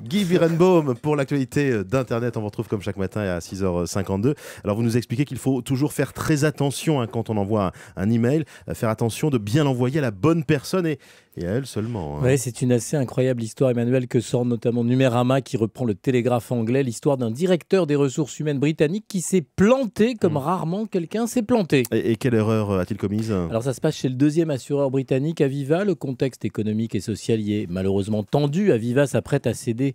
Guy Birenbaum pour l'actualité d'Internet. On vous retrouve comme chaque matin à 6h52. Alors vous nous expliquez qu'il faut toujours faire très attention quand on envoie un email, faire attention de bien l'envoyer à la bonne personne et à elle seulement. Oui, c'est une assez incroyable histoire, Emmanuel, que sort notamment Numérama, qui reprend le Télégraphe anglais, l'histoire d'un directeur des ressources humaines britannique qui s'est planté comme rarement quelqu'un s'est planté. Et quelle erreur a-t-il commise? Alors ça se passe chez le deuxième assureur britannique, Aviva. Le contexte économique et social y est malheureusement tendu. Aviva s'apprête à céder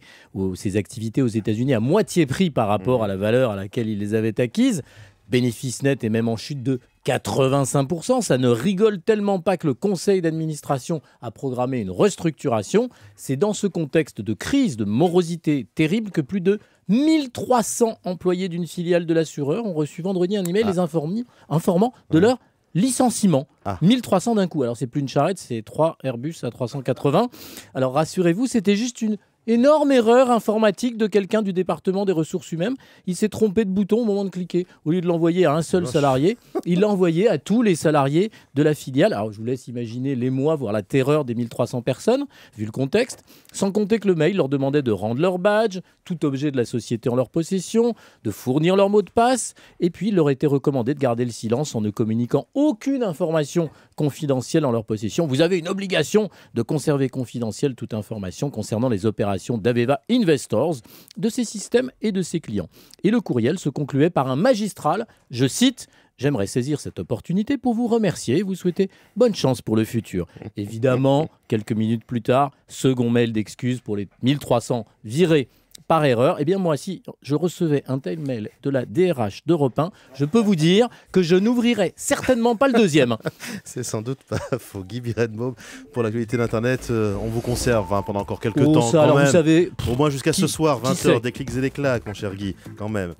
ses activités aux États-Unis à moitié prix par rapport à la valeur à laquelle il les avait acquises. Bénéfice net est même en chute de 85%. Ça ne rigole tellement pas que le conseil d'administration a programmé une restructuration. C'est dans ce contexte de crise, de morosité terrible que plus de 1300 employés d'une filiale de l'assureur ont reçu vendredi un email les informant de leur licenciement. 1300 d'un coup. Alors c'est plus une charrette, c'est 3 Airbus A380. Alors rassurez-vous, c'était juste une énorme erreur informatique de quelqu'un du département des ressources humaines. Il s'est trompé de bouton au moment de cliquer. Au lieu de l'envoyer à un seul salarié, il l'a envoyé à tous les salariés de la filiale. Alors je vous laisse imaginer l'émoi, voire la terreur des 1300 personnes, vu le contexte. Sans compter que le mail leur demandait de rendre leur badge, tout objet de la société en leur possession, de fournir leur mot de passe. Et puis il leur était recommandé de garder le silence en ne communiquant aucune information confidentielle en leur possession. Vous avez une obligation de conserver confidentielle toute information concernant les opérations d'Aveva Investors, de ses systèmes et de ses clients. Et le courriel se concluait par un magistral, je cite: « J'aimerais saisir cette opportunité pour vous remercier et vous souhaiter bonne chance pour le futur. » Évidemment, quelques minutes plus tard, second mail d'excuses pour les 1300 virés par erreur. Eh bien moi, si je recevais un tel mail de la DRH d'Europe 1, je peux vous dire que je n'ouvrirais certainement pas le deuxième. C'est sans doute pas faux. Guy Birenbaum pour l'actualité d'Internet. On vous conserve pendant encore quelques temps. Ça, alors même. vous savez, au moins jusqu'à ce soir, 20h, des clics et des claques, mon cher Guy, quand même.